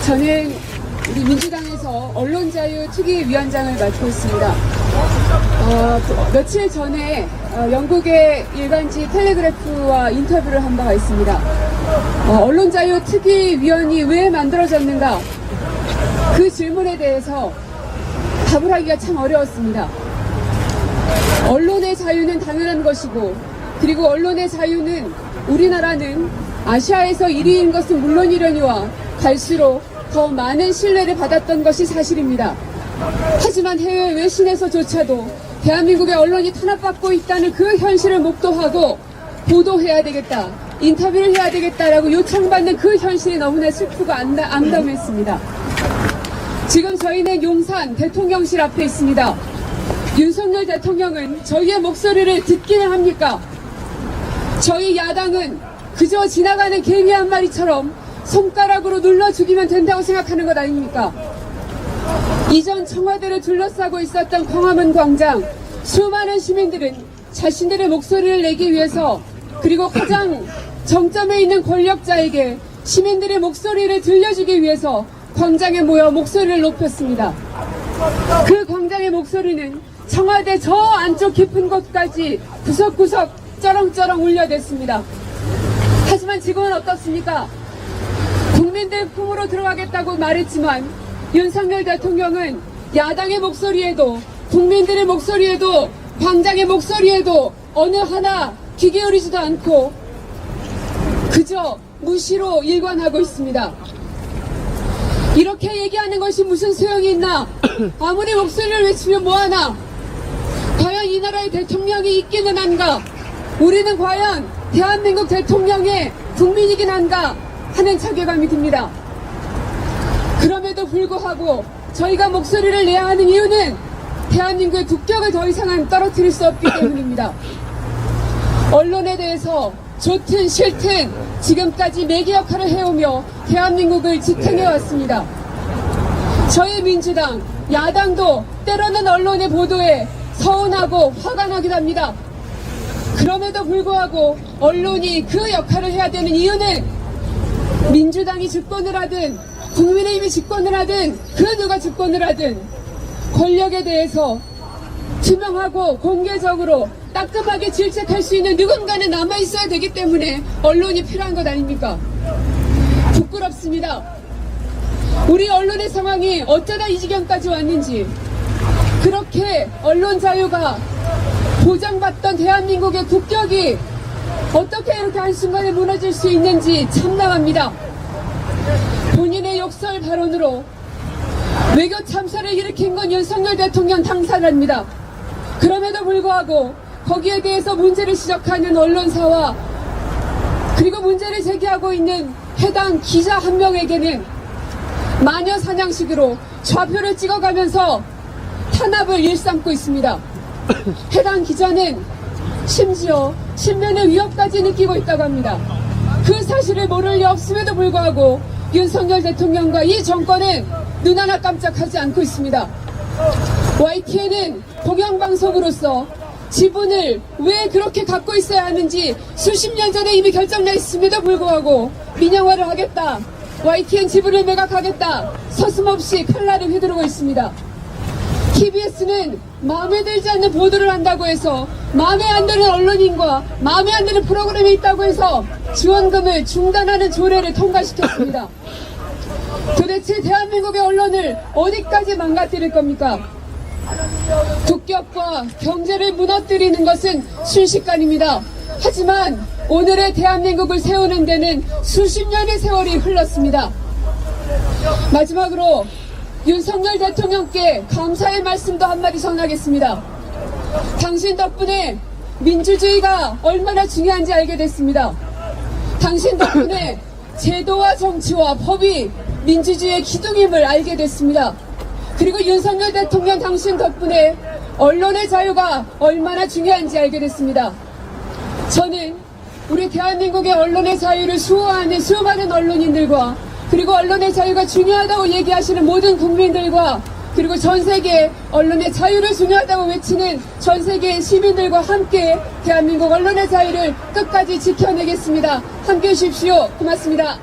저는 우리 민주당에서 언론자유특위위원장을 맡고 있습니다. 며칠 전에 영국의 일간지 텔레그래프와 인터뷰를 한 바가 있습니다. 언론자유특위위원이 왜 만들어졌는가? 그 질문에 대해서 답을 하기가 참 어려웠습니다. 언론의 자유는 당연한 것이고, 그리고 언론의 자유는 우리나라는 아시아에서 1위인 것은 물론이려니와 갈수록 더 많은 신뢰를 받았던 것이 사실입니다. 하지만 해외 외신에서조차도 대한민국의 언론이 탄압받고 있다는 그 현실을 목도하고 보도해야 되겠다, 인터뷰를 해야 되겠다라고 요청받는 그 현실이 너무나 슬프고 암담했습니다. 지금 저희는 용산 대통령실 앞에 있습니다. 윤석열 대통령은 저희의 목소리를 듣기는 합니까? 저희 야당은 그저 지나가는 개미 한 마리처럼 손가락으로 눌러 죽이면 된다고 생각하는 것 아닙니까? 이전 청와대를 둘러싸고 있었던 광화문 광장, 수많은 시민들은 자신들의 목소리를 내기 위해서, 그리고 가장 정점에 있는 권력자에게 시민들의 목소리를 들려주기 위해서 광장에 모여 목소리를 높였습니다. 그 광장의 목소리는 청와대 저 안쪽 깊은 곳까지 구석구석 쩌렁쩌렁 울려댔습니다. 하지만 지금은 어떻습니까? 국민들 품으로 들어가겠다고 말했지만 윤석열 대통령은 야당의 목소리에도, 국민들의 목소리에도, 광장의 목소리에도 어느 하나 귀 기울이지도 않고 그저 무시로 일관하고 있습니다. 이렇게 얘기하는 것이 무슨 소용이 있나? 아무리 목소리를 외치면 뭐하나? 과연 이 나라의 대통령이 있기는 한가? 우리는 과연 대한민국 대통령의 국민이긴 한가 하는 자괴감이 듭니다. 그럼에도 불구하고 저희가 목소리를 내야 하는 이유는 대한민국의 국격을 더 이상은 떨어뜨릴 수 없기 때문입니다. 언론에 대해서 좋든 싫든 지금까지 매개 역할을 해오며 대한민국을 지탱해왔습니다. 저희 민주당, 야당도 때로는 언론의 보도에 서운하고 화가 나기도 합니다. 그럼에도 불구하고 언론이 그 역할을 해야 되는 이유는 민주당이 집권을 하든 국민의힘이 집권을 하든 그 누가 집권을 하든 권력에 대해서 투명하고 공개적으로 따끔하게 질책할 수 있는 누군가는 남아있어야 되기 때문에 언론이 필요한 것 아닙니까? 부끄럽습니다. 우리 언론의 상황이 어쩌다 이 지경까지 왔는지, 그렇게 언론 자유가 보장받던 대한민국의 국격이 어떻게 이렇게 한순간에 무너질 수 있는지 참담합니다. 본인의 욕설 발언으로 외교 참사를 일으킨 건 윤석열 대통령 당사자입니다. 그럼에도 불구하고 거기에 대해서 문제를 지적하는 언론사와 그리고 문제를 제기하고 있는 해당 기자 한 명에게는 마녀 사냥식으로 좌표를 찍어가면서 탄압을 일삼고 있습니다. 해당 기자는 심지어 신변의 위협까지 느끼고 있다고 합니다. 그 사실을 모를 리 없음에도 불구하고 윤석열 대통령과 이 정권은 눈 하나 깜짝하지 않고 있습니다. YTN은 공영방송으로서 지분을 왜 그렇게 갖고 있어야 하는지 수십 년 전에 이미 결정나 있음에도 불구하고 민영화를 하겠다, YTN 지분을 매각하겠다, 서슴없이 칼날을 휘두르고 있습니다. TBS는 마음에 들지 않는 보도를 한다고 해서 마음에 안 드는 언론인과 마음에 안 드는 프로그램이 있다고 해서 지원금을 중단하는 조례를 통과시켰습니다. 도대체 대한민국의 언론을 어디까지 망가뜨릴 겁니까? 국격과 경제를 무너뜨리는 것은 순식간입니다. 하지만 오늘의 대한민국을 세우는 데는 수십 년의 세월이 흘렀습니다. 마지막으로 윤석열 대통령께 감사의 말씀도 한마디 전하겠습니다. 당신 덕분에 민주주의가 얼마나 중요한지 알게 됐습니다. 당신 덕분에 제도와 정치와 법이 민주주의의 기둥임을 알게 됐습니다. 그리고 윤석열 대통령 당신 덕분에 언론의 자유가 얼마나 중요한지 알게 됐습니다. 저는 우리 대한민국의 언론의 자유를 수호하는 수많은 언론인들과 그리고 언론의 자유가 중요하다고 얘기하시는 모든 국민들과 그리고 전 세계 언론의 자유를 중요하다고 외치는 전 세계 시민들과 함께 대한민국 언론의 자유를 끝까지 지켜내겠습니다. 함께해 주십시오. 고맙습니다.